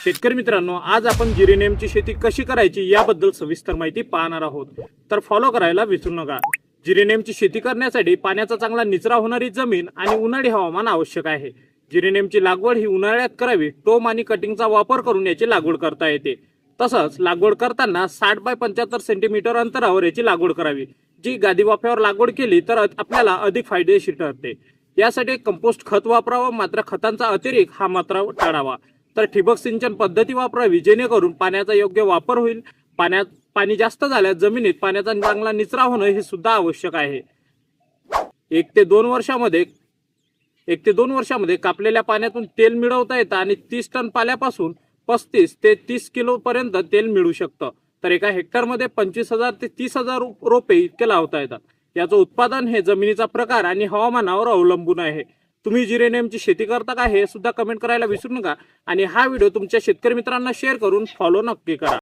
शेतकरी मित्रांनो, आज आपण जिरेनियमची शेती कशी करायची याबद्दल सविस्तर माहिती पाहणार आहोत, तर फॉलो करायला विसरू नका। जिरेनियमची शेती करण्यासाठी पाण्याचा चांगला निचरा होणारी जमीन आणि उन्हाळी हवामान आवश्यक आहे। जिरेनियमची लागवड ही उन्हाळ्यात करावी। टोम आणि कटिंगचा वापर करून याची लागवड करता येते। तसंच लागवड करताना 60 बाय 75 सेंटीमीटर अंतरावर याची लागवड करावी। जी गादी वाफ्यावर लागवड केली तर आपल्याला अधिक फायदेशीर ठरते। यासाठी कंपोस्ट खत वापरावं, मात्र खतांचा अतिरेक हा मात्र टाळावा। तर ठिबक सिंचन पद्धती वापरावी, जेणेकरून पाण्याचा योग्य वापर होईल। पाणी जास्त झाल्यास जमिनीत पाण्याचा चांगला निचरा होणं हे सुद्धा आवश्यक आहे। 1 ते 2 वर्षामध्ये कापलेल्या पाण्यातून तेल मिळवता येतं आणि 30 टन पाल्यापासून 35 ते 30 किलो पर्यंत तेल मिळू शकतं। तर एका हेक्टरमध्ये 25,000 ते 30,000 रोपे इतके लावता येतात। याचं उत्पादन हे जमिनीचा प्रकार आणि हवामानावर अवलंबून आहे। तुम्ही जिरेनियमची शेती करता का हे सुद्धा कमेंट करायला विसरू नका आणि हा व्हिडिओ तुमच्या शेतकरी मित्रांना शेअर करून फॉलो नक्की करा।